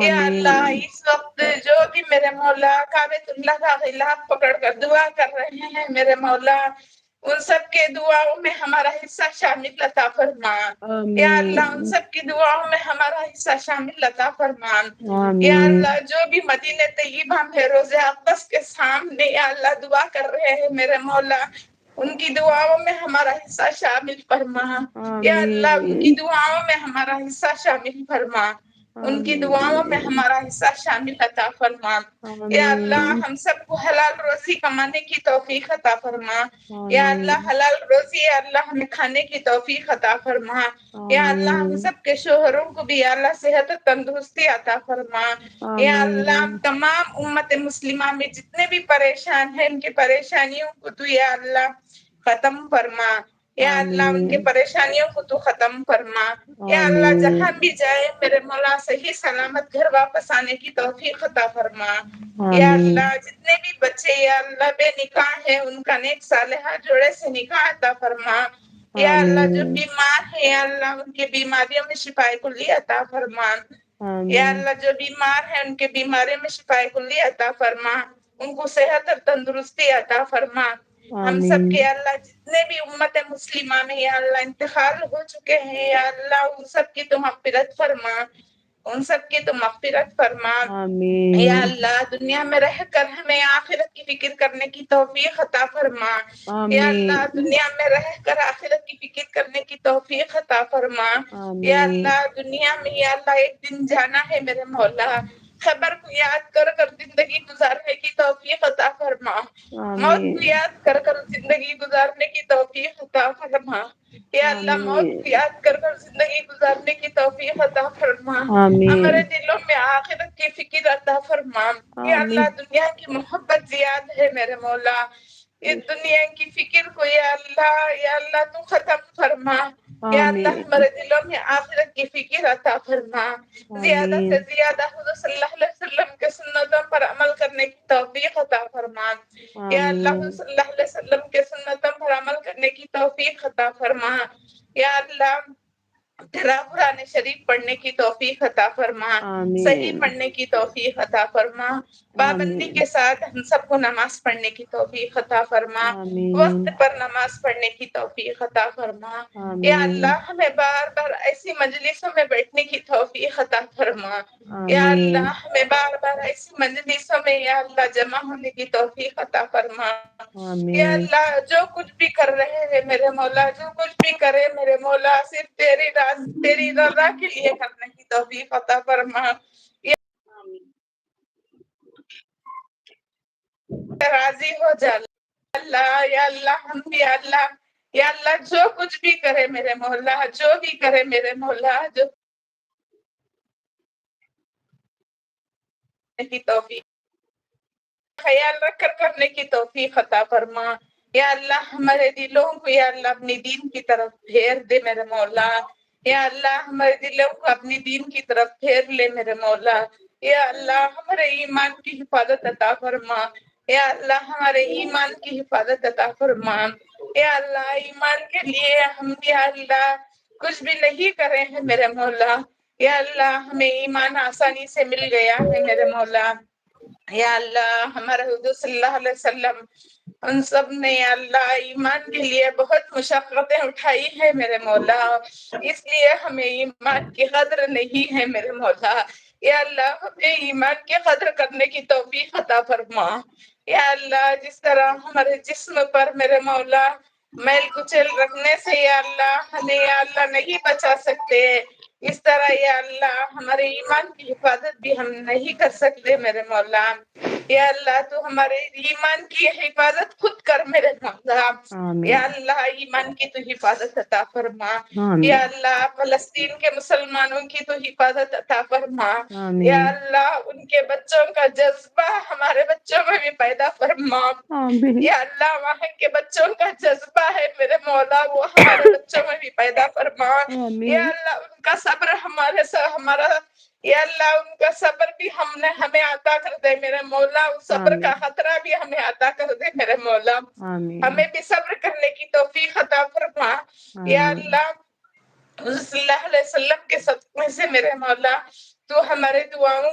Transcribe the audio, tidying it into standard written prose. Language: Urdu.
یا اللہ آمین اس وقت جو بھی میرے مولا کعبۃ اللہ کا غلاف پکڑ کر دعا کر رہے ہیں میرے مولا ان سب کے دعاؤں میں ہمارا حصہ شامل عطا فرما یا اللہ ان آمین سب کی دعاؤں میں ہمارا حصہ شامل عطا فرما یا آمین اللہ جو بھی مدینہ طیبہ میں روضہ اقدس کے سامنے یا اللہ دعا کر رہے ہیں میرے مولا ان کی دعاؤں میں ہمارا حصہ شامل فرما یا اللہ ان کی آمین دعاؤں میں ہمارا حصہ شامل فرما ان کی دعاؤں میں آمین ہمارا حصہ شامل عطا فرما یا اللہ آمین ہم سب کو حلال روزی کمانے کی توفیق عطا فرما یا اللہ آمین حلال روزی یا اللہ ہمیں کھانے کی توفیق عطا فرما یا اللہ ہم آمین سب کے شوہروں کو بھی یا اللہ صحت و تندرستی عطا فرما یا اللہ آمین تمام امت مسلمہ میں جتنے بھی پریشان ہیں ان کی پریشانیوں کو تو یا اللہ ختم فرما یا اللہ ان کے آمین پریشانیوں کو تو ختم فرما یا اللہ آمین جہاں بھی جائے میرے مولا صحیح سلامت گھر واپس آنے کی توفیق عطا فرما یا آمین اللہ جتنے بھی بچے یا اللہ بے نکاح ہے ان کا نیک صالحہ جوڑے سے نکاح عطا فرما یا اللہ جو آمین بیمار ہے یا اللہ ان کی بیماریوں میں شفائے کلی عطا فرما یا آمین اللہ جو بیمار ہے ان کے بیماریوں میں شفائے کلی عطا فرما ان کو صحت اور تندرستی عطا فرما ہم سب کے آمین اللہ جتنے بھی امت مسلمہ میں یا اللہ انتقال ہو چکے ہیں یا اللہ ان سب کی تو مغفرت فرما ان سب کی تو مغفرت فرما یا آمین اللہ دنیا میں رہ کر ہمیں آخرت کی فکر کرنے کی توفیق عطا فرما یا اللہ آمین دنیا میں رہ کر آخرت کی فکر کرنے کی توفیق عطا فرما یا آمین اللہ دنیا میں یا اللہ ایک دن جانا ہے میرے مولا خبر کو یاد کر کر زندگی گزارنے کی توفیق عطا فرما موت کو آمین یاد کر کر زندگی گزارنے کی توفیق عطا فرما یا اللہ موت کو آمین یاد کر کر زندگی گزارنے کی توفیق عطا فرما ہمارے آمین دلوں میں آخرت کی فکر عطا فرما یا اللہ آمین دنیا کی محبت زیاد ہے میرے مولا اس دنیا کی فکر کو یا اللہ تو ختم فرما یا اللہ آمین ہمارے دلوں میں آخرت کی فکر عطا فرما زیادہ سے آمین زیادہ حضور صلی اللہ علیہ وسلم کے سنتوں پر عمل کرنے کی توفیق عطا فرما یا اللہ آمین صلی اللہ علیہ وسلم کے سنتوں پر عمل کرنے کی توفیق عطا فرما یا اللہ تیرا قرآن شریف پڑھنے کی توفیق عطا فرما صحیح آمین پڑھنے کی توفیق عطا فرما پابندی آمین کے ساتھ ہم سب کو نماز پڑھنے کی توفیق عطا فرما وقت آمین پر نماز پڑھنے کی توفیق عطا فرما یا آمین اللہ ہمیں بار بار ایسی مجلسوں میں بیٹھنے کی توفیق عطا فرما یا آمین اللہ ہمیں بار بار ایسی مجلسوں میں یا اللہ جمع ہونے کی توفیق عطا فرما یا آمین اللہ جو کچھ بھی کر رہے ہیں میرے مولا جو کچھ بھی کرے میرے مولا صرف تیری رضا کے لیے کرنے کی توفیق عطا فرما راضی ہو جا اللہ یا اللہ ہم بھی اللہ یا اللہ جو کچھ بھی کرے میرے مولا جو بھی کرے میرے مولا جو کی توفیق خیال رکھ کر کرنے کی توفیق عطا فرما یا اللہ ہمارے دلوں کو یا اللہ اپنی دین کی طرف پھیر دے میرے مولا یا اللہ ہمارے دلوں کو اپنی دین کی طرف پھیر لے میرے مولا یا اللہ ہمارے ایمان کی حفاظت عطا فرما یا اللہ ہمارے ایمان کی حفاظت عطا فرما یا اللہ ایمان کے لیے ہم یا اللہ کچھ بھی نہیں کرے ہیں میرے مولا یا اللہ ہمیں ایمان آسانی سے مل گیا ہے میرے مولا یا اللہ ہمارے حضور صلی اللہ علیہ وسلم ان سب نے اللہ ایمان کے لیے بہت مشقتیں اٹھائی ہے میرے مولا اس لیے ہمیں ایمان کی قدر نہیں ہے میرے مولا یا اللہ ہمیں ایمان کی قدر کرنے کی توفیق عطا فرما یا اللہ جس طرح ہمارے جسم پر میرے مولا میل کچیل رکھنے سے یا اللہ ہمیں یا اللہ نہیں بچا سکتے اس طرح یا اللہ ہمارے ایمان کی حفاظت بھی ہم نہیں کر سکتے میرے مولا یا اللہ تو ہمارے ایمان کی حفاظت خود کر میرے مولا یا آمین اللہ ایمان کی تو حفاظت عطا فرما یا آمین اللہ فلسطین کے مسلمانوں کی تو حفاظت عطا فرما یا آمین اللہ ان کے بچوں کا جذبہ ہمارے بچوں میں بھی پیدا فرما آمین یا اللہ وہاں کے بچوں کا جذبہ ہے میرے مولا وہ ہمارے بچوں میں بھی پیدا فرما یا آمین اللہ ان کا صبر ہمارا یا اللہ ان کا صبر بھی ہمیں عطا کر دے میرے مولا اس صبر کا آمین خطرہ بھی ہمیں عطا کر دے میرے مولا آمین ہمیں بھی صبر کرنے کی توفیق عطا فرما یا آمین اللہ صلی اللہ علیہ وسلم کے صدقے سے میرے مولا تو ہمارے دعاؤں